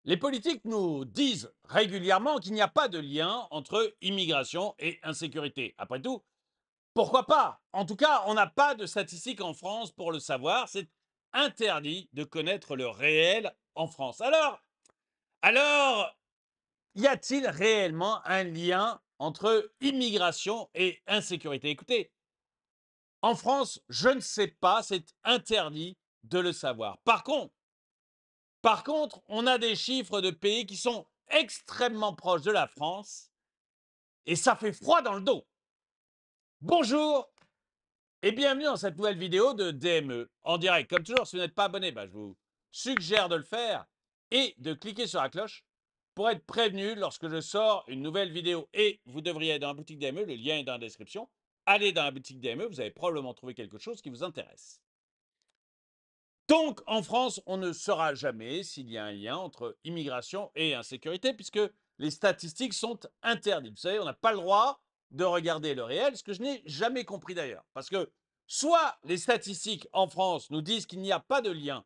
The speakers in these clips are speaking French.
Les politiques nous disent régulièrement qu'il n'y a pas de lien entre immigration et insécurité. Après tout, pourquoi pas? En tout cas, on n'a pas de statistiques en France pour le savoir. C'est interdit de connaître le réel en France. Alors, y a-t-il réellement un lien entre immigration et insécurité? Écoutez, en France, je ne sais pas, c'est interdit de le savoir. Par contre, on a des chiffres de pays qui sont extrêmement proches de la France et ça fait froid dans le dos. Bonjour et bienvenue dans cette nouvelle vidéo de DME en direct. Comme toujours, si vous n'êtes pas abonné, je vous suggère de le faire et de cliquer sur la cloche pour être prévenu lorsque je sors une nouvelle vidéo. Et vous devriez aller dans la boutique DME, le lien est dans la description. Allez dans la boutique DME, vous allez probablement trouver quelque chose qui vous intéresse. Donc, en France, on ne saura jamais s'il y a un lien entre immigration et insécurité, puisque les statistiques sont interdites. Vous savez, on n'a pas le droit de regarder le réel, ce que je n'ai jamais compris d'ailleurs. Parce que soit les statistiques en France nous disent qu'il n'y a pas de lien,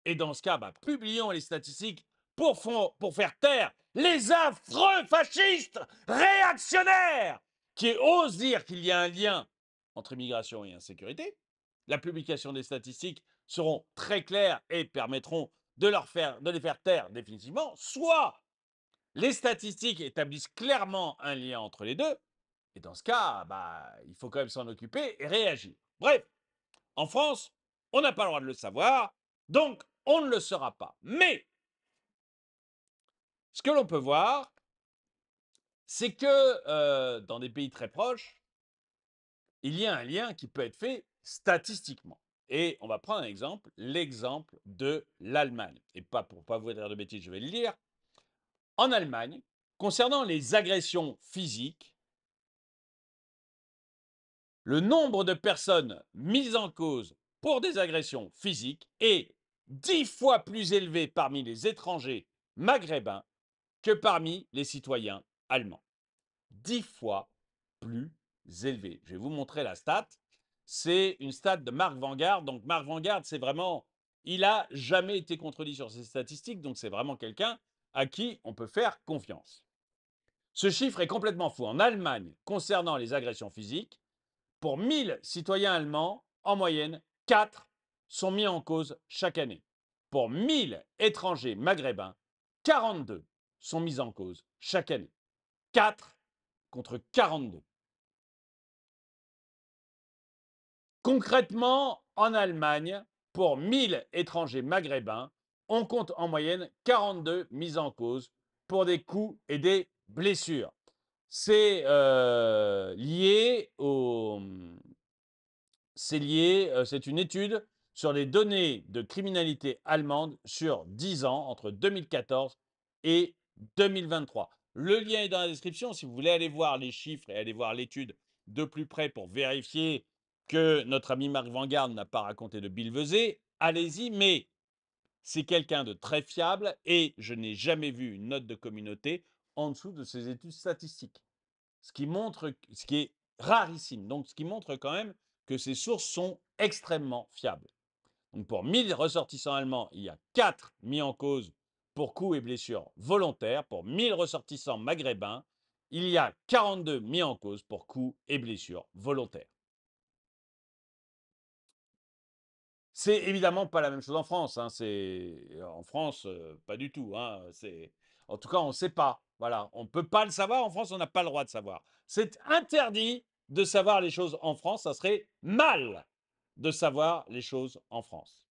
et dans ce cas, publions les statistiques pour faire taire les affreux fascistes réactionnaires qui osent dire qu'il y a un lien entre immigration et insécurité. La publication des statistiques seront très claires et permettront de les faire taire définitivement. Soit les statistiques établissent clairement un lien entre les deux, et dans ce cas, il faut quand même s'en occuper et réagir. Bref, en France, on n'a pas le droit de le savoir, donc on ne le saura pas. Mais ce que l'on peut voir, c'est que dans des pays très proches, il y a un lien qui peut être fait statistiquement. Et on va prendre un exemple, l'exemple de l'Allemagne. Et pas pour pas vous dire de bêtises, je vais le lire. En Allemagne, concernant les agressions physiques, le nombre de personnes mises en cause pour des agressions physiques est 10 fois plus élevé parmi les étrangers maghrébins que parmi les citoyens allemands. 10 fois plus élevé. Je vais vous montrer la stat. C'est une stat de Marc Vanguard. Donc Marc Vanguard, c'est vraiment, il n'a jamais été contredit sur ses statistiques, donc c'est vraiment quelqu'un à qui on peut faire confiance. Ce chiffre est complètement fou. En Allemagne, concernant les agressions physiques, pour 1000 citoyens allemands, en moyenne, 4 sont mis en cause chaque année. Pour 1000 étrangers maghrébins, 42 sont mis en cause chaque année. 4 contre 42. Concrètement, en Allemagne, pour 1000 étrangers maghrébins, on compte en moyenne 42 mises en cause pour des coups et des blessures. C'est lié au, c'est une étude sur les données de criminalité allemande sur 10 ans, entre 2014 et 2023. Le lien est dans la description si vous voulez aller voir les chiffres et aller voir l'étude de plus près pour vérifier que notre ami Marc Vanguard n'a pas raconté de billevesées. Allez-y, mais c'est quelqu'un de très fiable et je n'ai jamais vu une note de communauté en dessous de ces études statistiques. Ce qui est rarissime. Donc, ce qui montre quand même que ces sources sont extrêmement fiables. Donc, pour 1000 ressortissants allemands, il y a 4 mis en cause pour coups et blessures volontaires. Pour 1000 ressortissants maghrébins, il y a 42 mis en cause pour coups et blessures volontaires. C'est évidemment pas la même chose en France. En France, pas du tout. En tout cas, on ne sait pas. Voilà, on ne peut pas le savoir. En France, on n'a pas le droit de savoir. C'est interdit de savoir les choses en France. Ça serait mal de savoir les choses en France.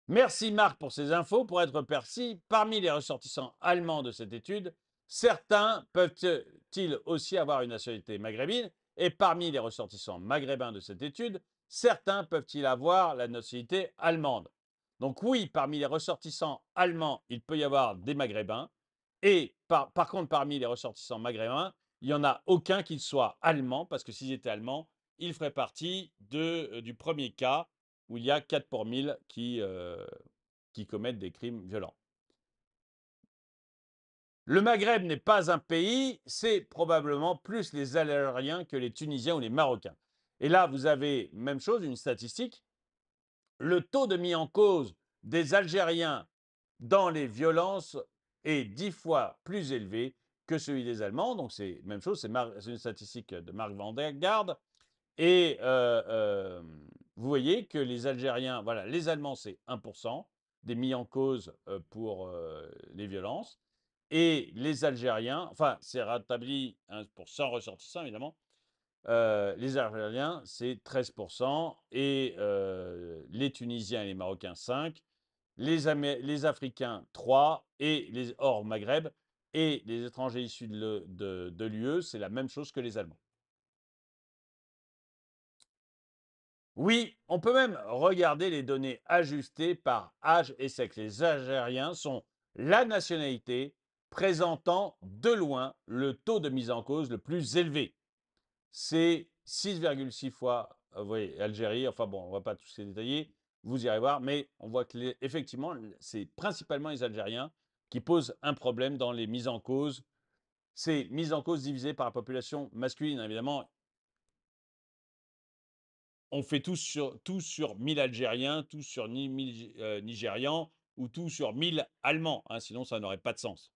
Merci Marc pour ces infos. Pour être précis, parmi les ressortissants allemands de cette étude, certains peuvent-ils aussi avoir une nationalité maghrébine? Et parmi les ressortissants maghrébins de cette étude, certains peuvent-ils avoir la nationalité allemande? Donc oui, parmi les ressortissants allemands, il peut y avoir des maghrébins. Et par contre, parmi les ressortissants maghrébins, il n'y en a aucun qui soit allemand, parce que s'ils étaient allemands, ils feraient partie du premier cas où il y a 4 pour 1000 qui commettent des crimes violents. Le Maghreb n'est pas un pays, c'est probablement plus les Algériens que les Tunisiens ou les Marocains. Et là, vous avez, même chose, une statistique, le taux de mis en cause des Algériens dans les violences est 10 fois plus élevé que celui des Allemands. Donc c'est la même chose, c'est une statistique de Marc Van der Garde. Et vous voyez que les Algériens, voilà, les Allemands, c'est 1% des mis en cause pour les violences. Et les Algériens, enfin, c'est rétabli pour 100 ressortissants, évidemment. Les Algériens, c'est 13%. Et les Tunisiens et les Marocains, 5%. Les Africains, 3%. Et les hors Maghreb et les étrangers issus de l'UE, c'est la même chose que les Allemands. Oui, on peut même regarder les données ajustées par âge et sexe. Les Algériens sont la nationalité présentant de loin le taux de mise en cause le plus élevé. C'est 6,6 fois, vous voyez, Algérie, enfin bon, on ne va pas tous les détailler, vous irez voir, mais on voit que effectivement, c'est principalement les Algériens qui posent un problème dans les mises en cause. Ces mises en cause divisées par la population masculine, évidemment, on fait tout sur 1000 Algériens, tout sur 1000 Nigérians ou tout sur 1000 Allemands, hein, sinon ça n'aurait pas de sens.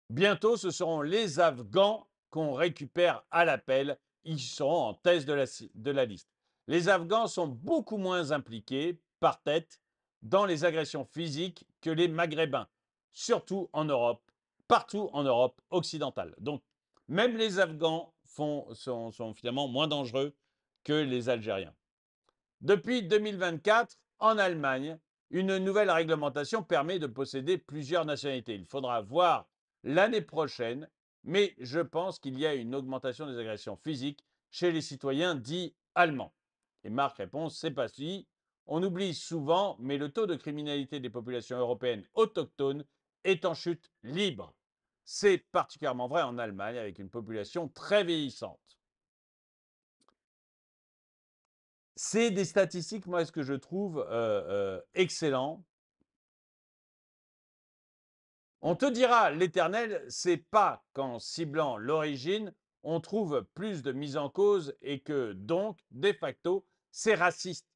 Bientôt, ce seront les Afghans qu'on récupère à l'appel. Ils seront en tête de la liste. Les Afghans sont beaucoup moins impliqués par tête dans les agressions physiques que les Maghrébins, surtout en Europe, partout en Europe occidentale. Donc, même les Afghans sont finalement moins dangereux que les Algériens. Depuis 2024, en Allemagne, une nouvelle réglementation permet de posséder plusieurs nationalités. Il faudra voir l'année prochaine, mais je pense qu'il y a une augmentation des agressions physiques chez les citoyens dits allemands. Et Marc répond, c'est pas si. On oublie souvent, mais le taux de criminalité des populations européennes autochtones est en chute libre. C'est particulièrement vrai en Allemagne, avec une population très vieillissante. C'est des statistiques, moi, ce que je trouve excellent. On te dira, l'Éternel, c'est pas qu'en ciblant l'origine, on trouve plus de mise en cause et que donc, de facto, c'est raciste,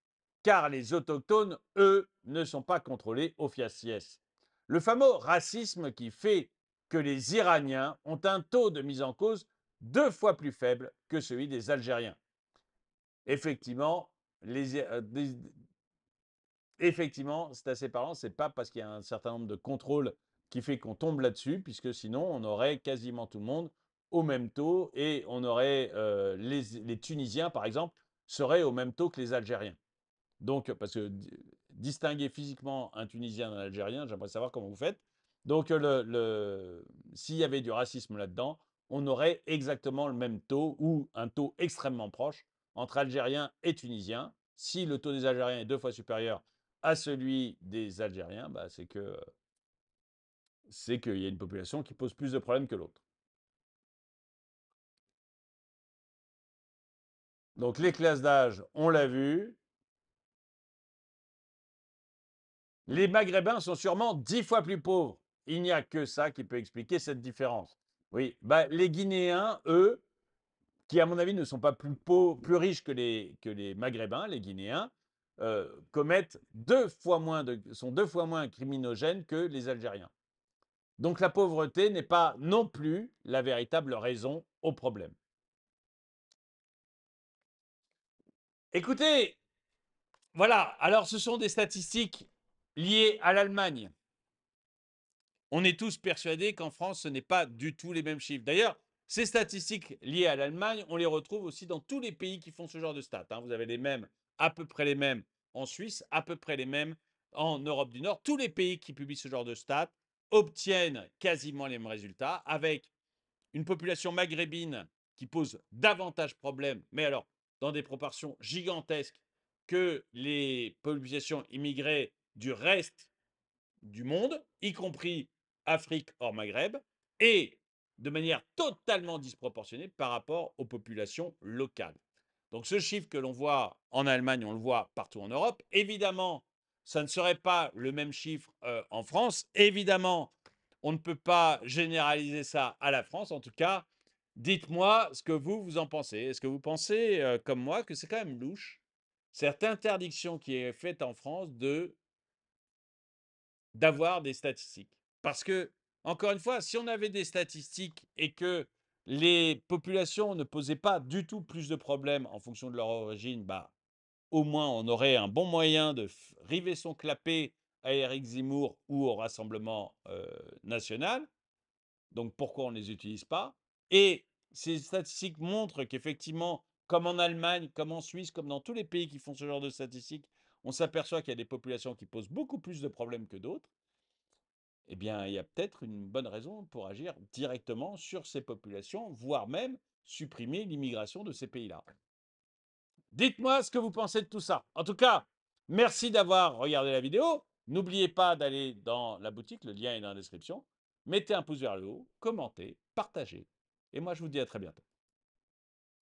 car les autochtones, eux, ne sont pas contrôlés au faciès. Le fameux racisme qui fait que les Iraniens ont un taux de mise en cause 2 fois plus faible que celui des Algériens. Effectivement, effectivement, c'est assez parlant. C'est pas parce qu'il y a un certain nombre de contrôles qui fait qu'on tombe là-dessus, puisque sinon, on aurait quasiment tout le monde au même taux et on aurait les Tunisiens, par exemple, seraient au même taux que les Algériens. Donc, parce que distinguer physiquement un Tunisien d'un Algérien, j'aimerais savoir comment vous faites. Donc, s'il y avait du racisme là-dedans, on aurait exactement le même taux ou un taux extrêmement proche entre Algériens et Tunisiens. Si le taux des Algériens est 2 fois supérieur à celui des Algériens, bah, c'est qu'il y a une population qui pose plus de problèmes que l'autre. Donc les classes d'âge, on l'a vu. Les Maghrébins sont sûrement 10 fois plus pauvres. Il n'y a que ça qui peut expliquer cette différence. Oui, bah, les Guinéens, eux, qui à mon avis ne sont pas plus pauvres, plus riches que les Maghrébins, les Guinéens, commettent sont 2 fois moins criminogènes que les Algériens. Donc la pauvreté n'est pas non plus la véritable raison au problème. Écoutez, voilà, alors ce sont des statistiques liées à l'Allemagne. On est tous persuadés qu'en France, ce n'est pas du tout les mêmes chiffres. D'ailleurs, ces statistiques liées à l'Allemagne, on les retrouve aussi dans tous les pays qui font ce genre de stats. Vous avez les mêmes, à peu près les mêmes en Suisse, à peu près les mêmes en Europe du Nord. Tous les pays qui publient ce genre de stats obtiennent quasiment les mêmes résultats, avec une population maghrébine qui pose davantage de problèmes, mais alors dans des proportions gigantesques que les populations immigrées du reste du monde, y compris Afrique hors Maghreb, et de manière totalement disproportionnée par rapport aux populations locales. Donc ce chiffre que l'on voit en Allemagne, on le voit partout en Europe. Évidemment, ça ne serait pas le même chiffre en France. Évidemment, on ne peut pas généraliser ça à la France. En tout cas, Dites-moi ce que vous en pensez. Est-ce que vous pensez, comme moi, que c'est quand même louche, cette interdiction qui est faite en France d'avoir des statistiques? Parce que, encore une fois, si on avait des statistiques et que les populations ne posaient pas du tout plus de problèmes en fonction de leur origine, bah, au moins on aurait un bon moyen de river son clapet à Éric Zemmour ou au Rassemblement national. Donc pourquoi on ne les utilise pas? Et ces statistiques montrent qu'effectivement, comme en Allemagne, comme en Suisse, comme dans tous les pays qui font ce genre de statistiques, on s'aperçoit qu'il y a des populations qui posent beaucoup plus de problèmes que d'autres. Eh bien, il y a peut-être une bonne raison pour agir directement sur ces populations, voire même supprimer l'immigration de ces pays-là. Dites-moi ce que vous pensez de tout ça. En tout cas, merci d'avoir regardé la vidéo. N'oubliez pas d'aller dans la boutique, le lien est dans la description. Mettez un pouce vers le haut, commentez, partagez. Et moi, je vous dis à très bientôt.